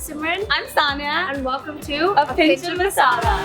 Simran. I'm Sanya. And welcome to A Pinch of Masala.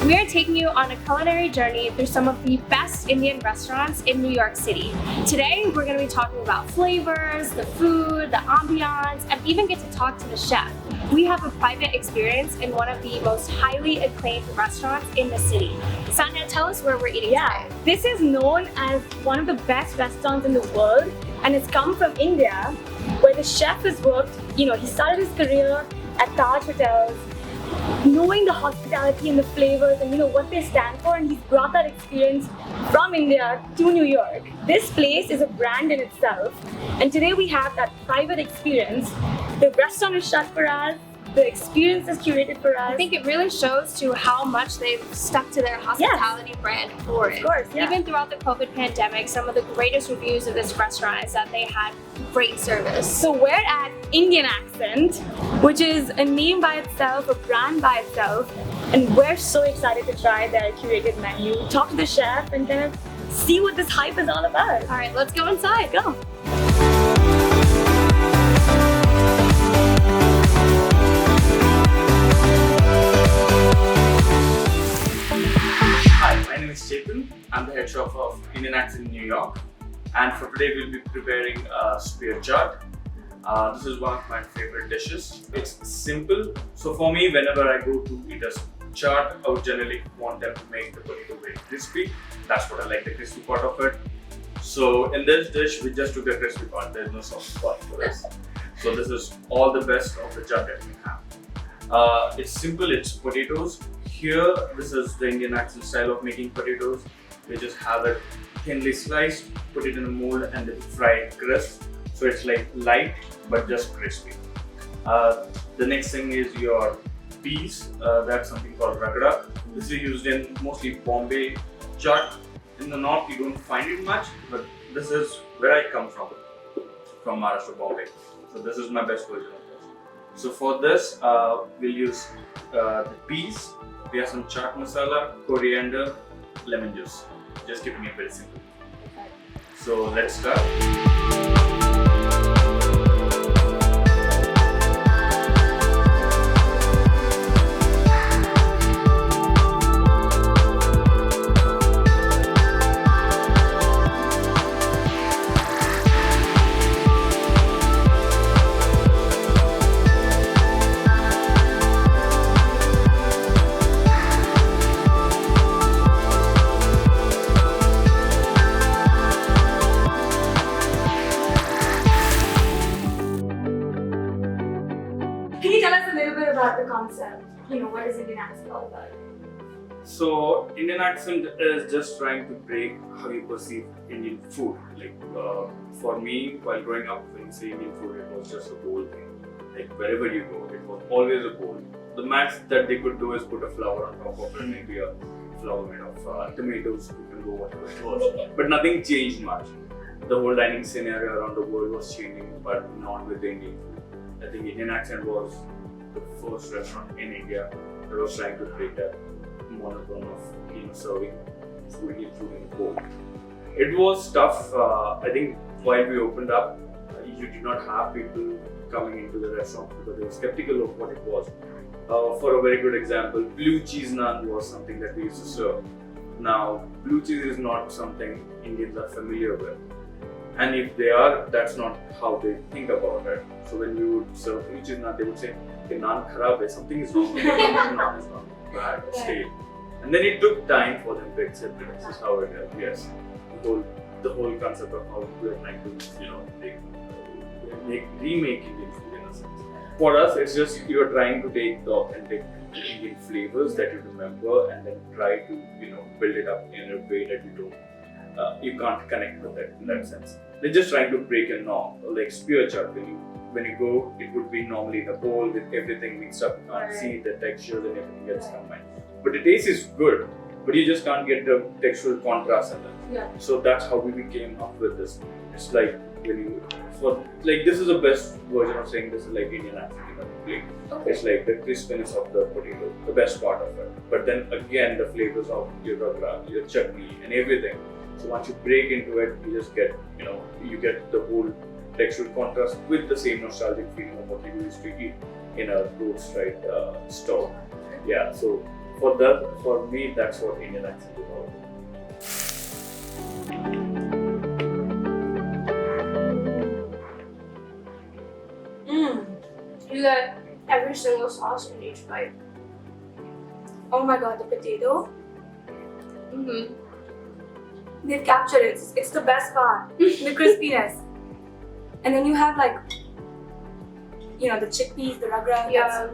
We are taking you on a culinary journey through some of the best Indian restaurants in New York City. Today, we're going to be talking about flavors, the food, the ambiance, and even get to talk to the chef. We have a private experience in one of the most highly acclaimed restaurants in the city. Sanya, tell us where we're eating today. This is known as one of the best restaurants in the world, and it's come from India, where the chef has worked, he started his career at Taj Hotels, knowing the hospitality and the flavors and what they stand for, and he's brought that experience from India to New York. This place is a brand in itself, and today we have that private experience. The restaurant is shut for us, the experience is curated for us. I think it really shows to how much they've stuck to their hospitality brand for it. Of course, yeah. Even throughout the COVID pandemic, some of the greatest reviews of this restaurant is that they had great service. So we're at Indian Accent, which is a name by itself, a brand by itself, and we're so excited to try their curated menu, talk to the chef, and kind of see what this hype is all about. All right, let's go inside. Go. Hi, my name is Chetan. I'm the head chef of Indian Accent in New York, and for today we'll be preparing a spear chaat. This is one of my favorite dishes. It's simple, so for me, whenever I go to eat a chaat, I would generally want them to make the potato very crispy. That's what I like, the crispy part of it. So in this dish, we just took the crispy part. There's no soft part for this. So this is all the best of the chaat that we have. It's simple. It's potatoes. Here, this is the Indian Accent style of making potatoes. We just have it thinly sliced, put it in a mold, and then fry it crisp. So it's like light but just crispy. The next thing is your peas. That's something called ragda. This is used in mostly Bombay chaat. In the north, you don't find it much, but this is where I come from Maharashtra, Bombay. So this is my best version of this. So for this, we'll use the peas. We have some chaat masala, coriander, lemon juice. Just keeping it very simple. So let's start. Can you tell us a little bit about the concept? What is Indian Accent all about? So Indian Accent is just trying to break how you perceive Indian food. Like for me, while growing up, when you say Indian food, it was just a bowl thing. Like wherever you go, it was always a bowl. The max that they could do is put a flower on top of it, maybe a flower made of tomatoes, you can go whatever it was. But nothing changed much. The whole dining scenario around the world was changing, but not with the Indian food. I think Indian Accent was the first restaurant in India that was trying to break that monotone of serving Indian food in a bowl. It was tough. I think while we opened up, you did not have people coming into the restaurant because they were skeptical of what it was. For a very good example, blue cheese naan was something that we used to serve. Now, blue cheese is not something Indians are familiar with. And if they are, that's not how they think about it. So when you would serve blue cheese naan, they would say, "Okay, naan kharab hai, something is wrong with it. Naan is not bad, stale." And then it took time for them to accept it. This is how it is. Yes, the whole concept of how we are trying to, remake Indian food in a sense. For us, it's just you're trying to take the authentic Indian flavors that you remember and then try to, build it up in a way that you can't connect with it in that sense. They're just trying to break a norm, like spear chaat. When you go, it would be normally in a bowl with everything mixed up. You can't see the textures and everything gets combined. But the taste is good, but you just can't get the textual contrast in it. Yeah. So that's how we came up with this. It's like this is the best version of saying this is like Indian Accent in a plate. Okay. It's like the crispiness of the potato, the best part of it. But then again, the flavors of your ragda, your chutney, and everything. So once you break into it, you just get, you get the whole textured contrast with the same nostalgic feeling of what you used to eat in a roadside store. Yeah, so for me, that's what Indian accent is all about. You get every single sauce in each bite. Oh my god, the potato. Mm-hmm. They've captured it. It's the best part. The crispiness. And then you have like, the chickpeas, the ragras. Yeah.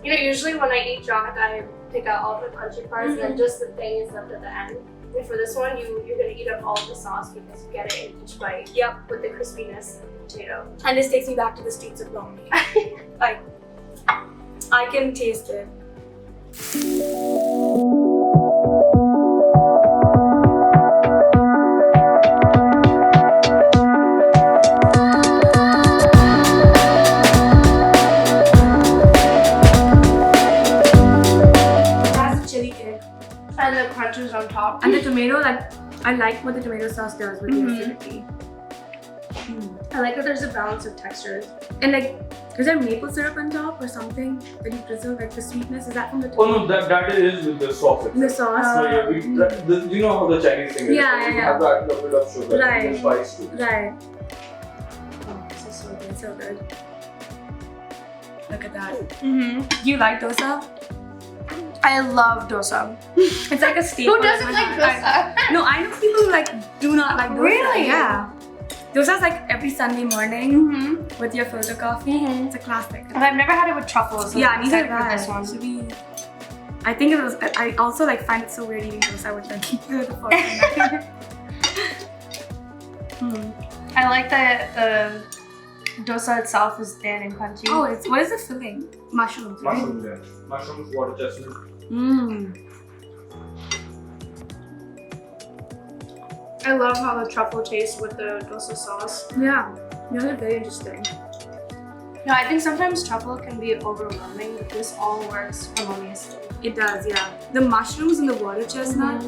Usually when I eat junk, I pick out all the crunchy parts and then just the thing is left at the end. And for this one, you're gonna eat up all the sauce because you get it in each bite. Yep. With the crispiness of the potato. And this takes me back to the streets of Bombay. Like, I can taste it. And the crunches on top. And the tomato, I like what the tomato sauce does with the acidity. I like that there's a balance of textures. And is there maple syrup on top or something that you preserve, like the sweetness? Is that from the Oh tomato? no, that is with the sauce. The sauce? So yeah, you know how the Chinese thing is? Yeah. You have to add a bit of sugar Right. and spice too. Right. Oh, this is so good, so good. Look at that. Do you like dosa? I love dosa. It's like a staple. Who doesn't like dosa? No, I know people who do not like dosa. Really? Yeah. Dosa's like every Sunday morning with your filter coffee. It's a classic. But I've never had it with truffles. So Yeah, I'm neither excited have for I. this one. Should we? I think it was. I also find it so weird eating dosa with the fork. I like that the dosa itself is thin and crunchy. Oh, what is the filling? Mushrooms. Right? Mushrooms, yeah. Mushrooms, water chestnut. I love how the truffle tastes with the dosa sauce. Yeah, they're very interesting. No, I think sometimes truffle can be overwhelming, but this all works harmoniously. It does, yeah. The mushrooms and the water chestnut.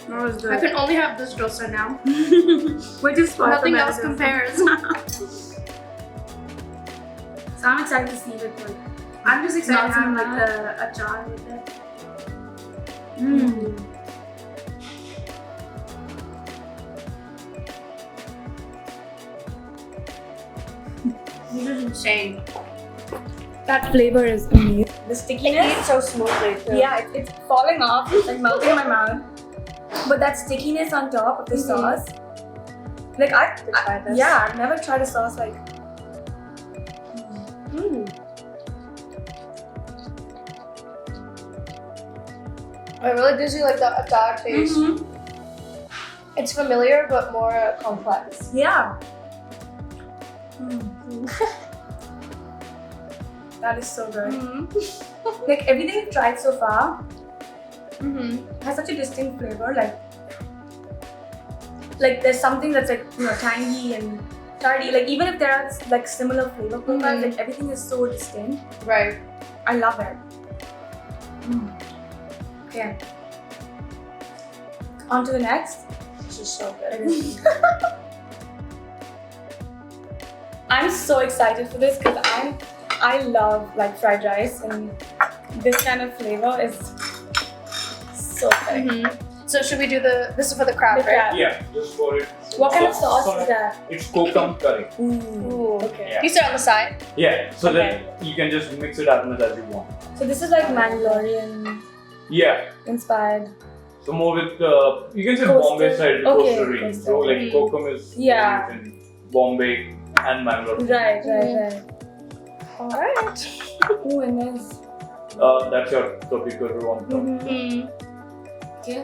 That was good. I can only have this dosa now. We're just Nothing else compares. So I'm excited to see it. I'm just excited to Not have even like that. a jar with it. This is insane. That flavor is amazing. The It stickiness. eats so smoothly too. Yeah, it's falling off, melting in my mouth. But that stickiness on top of the sauce. Try this. I've never tried a sauce like. It really gives you like the atar taste. It's familiar but more complex. Yeah. That is so good. Everything I've tried so far has such a distinct flavor. Like there's something that's tangy and tardy. Even if there are similar flavor profiles, everything is so distinct. Right. I love it. Okay. On to the next. This is so good. I'm so excited for this because I love fried rice, and this kind of flavor is so good. So should we do this is for the crab, The right? crab. Yeah, just for it. What kind of sauce is that? It's kokum curry. Ooh. Okay. Yeah. You start on the side. Yeah, so then you can just mix it as much as you want. So this is Mandalorian Yeah, inspired. so more with you can say Coastal. Bombay side, Okay, coastal range. So coastal. kokum is Yeah. used in Bombay and Bangalore. Right. Alright. Ooh, and there's That's your topi curry on top. okay.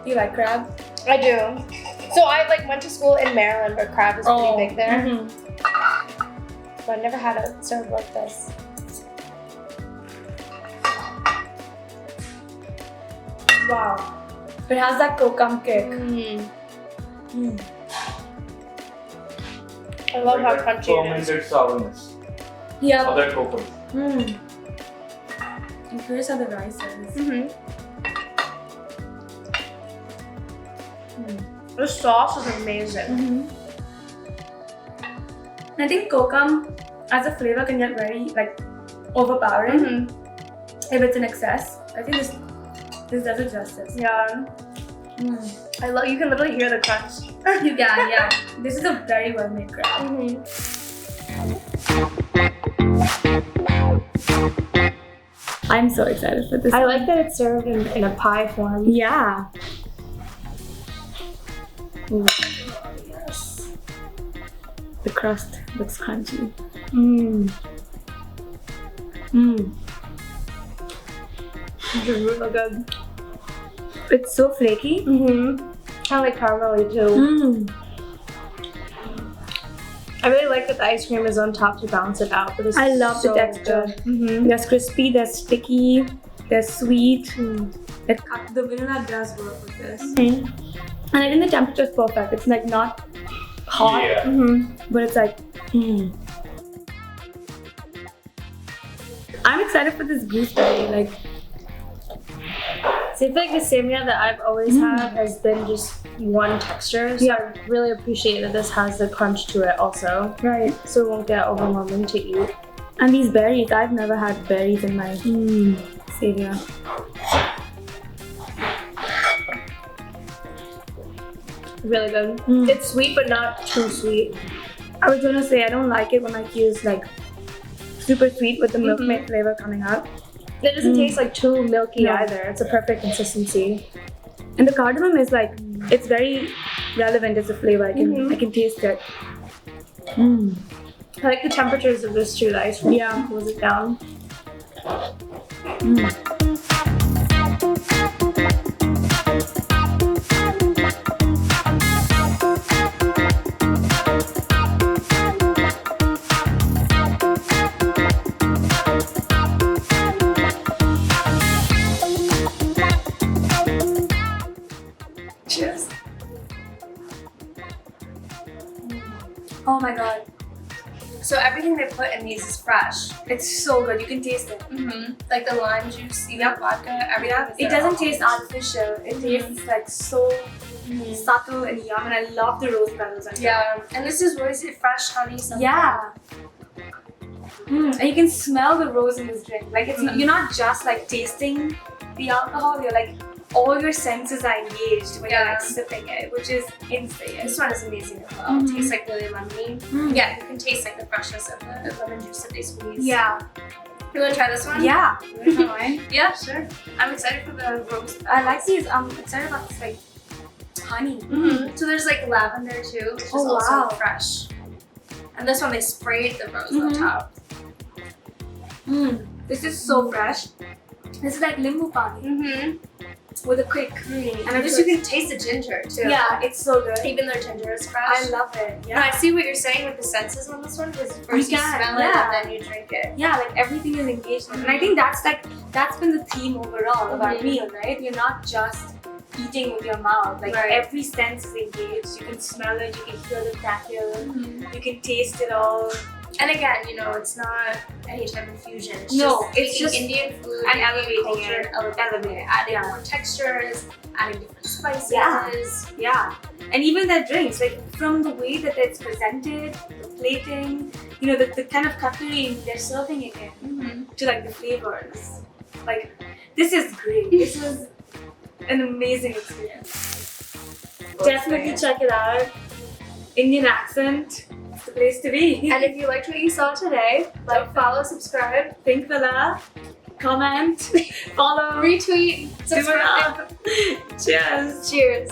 Do you like crab? I do. So I went to school in Maryland where crab is pretty big there. But I never had it served like this. Wow. It has that kokum kick. I love how Like that crunchy it is. fermented sourness Yeah. of that kokum. I'm curious how the rice is. Mm-hmm. The sauce is amazing. Mm-hmm. I think kokum as a flavor can get very like overpowering Mm-hmm. if it's in excess. I think this does it justice. Yeah. I love. You can literally hear the crunch. You can, yeah. This is a very well made crab. Mm-hmm. I'm so excited for this. I like that it's served in a pie form. Yeah. Ooh. Yes. The crust looks crunchy. Mmm. Mmm. This is really good. It's so flaky. Mm-hmm. Kind of like caramelly too. Mmm. I really like that the ice cream is on top to balance it out. But it's I love the so texture. good. Mm-hmm. There's crispy, there's sticky, there's sweet. Mm. The vanilla does work with this. Mm-hmm. And I think the temperature is perfect. It's like not hot, Yeah. Mm-hmm. but it's like, I'm excited for this gooseberry. Like, So I feel like the Sanya that I've always had has been just one texture. So Yeah. I really appreciate that this has the crunch to it also. right. So it won't get overwhelming to eat. And these berries, I've never had berries in my savior. Really good. Mm. It's sweet but not too sweet. I was gonna say I don't like it when like use like super sweet with the milk Mhm. maid flavor coming out. It doesn't taste like too milky No. either. It's a perfect consistency. And the cardamom is like it's very relevant as a flavor. I Mhm. can taste it. I like the temperatures of this too. The ice cream Yeah. cools it down. Cheers. Oh my god, So everything they put in these is fresh. it's so good. You can taste it. Mm-hmm. Like the lime juice, even vodka, everything. is It there. doesn't taste artificial. It tastes like so subtle and yum. And I love the rose petals. Yeah, and this is what is it? Fresh honey. Something. Yeah. And you can smell the rose in this drink. Like it's you're not just like tasting the alcohol. You're like all your senses are engaged when you're Yeah. like sipping it, which is insane. This one is amazing as well. Mhm. It tastes like really lemony. Mm. Yeah, you can taste like the freshness of the lemon juice that they squeeze. Yeah. You want to try this one? Yeah. You wanna try mine? Yeah, sure. I'm excited for the rose. I like these. I'm excited about this like honey. Mm-hmm. So there's like lavender too, which is Oh, also wow. fresh. And this one they sprayed the rose on Mhm. top. This is so fresh. This is like limbu pani Mm-hmm. with a quick. And just you can taste the ginger too. Yeah, it's so good. Even though ginger is fresh. I love it. Yeah, I see what you're saying with the senses on this one because first you can, smell yeah. it and then you drink it. Yeah, like everything is engaged. And I think that's been the theme overall of our Mhm. meal, right? You're not just eating with your mouth. Like Right. every sense is engaged. You can smell it, you can hear the crackle, you can taste it all. And again, you know, it's not any type of fusion. It's No, just it's taking just Indian food and Indian elevating culture, it. elevating it, adding Yeah. more textures, adding different spices. Yeah. Yeah. And even their drinks, like from the way that it's presented, the plating, you know, the kind of cutlery they're serving it in. Mm-hmm. To like the flavors. Like this is great. This is an amazing experience. Definitely check it out. Indian accent, it's the place to be. And if you liked what you saw today, like, follow, subscribe, Pinkvilla, comment, follow, retweet, do it subscribe. up. Cheers. Cheers.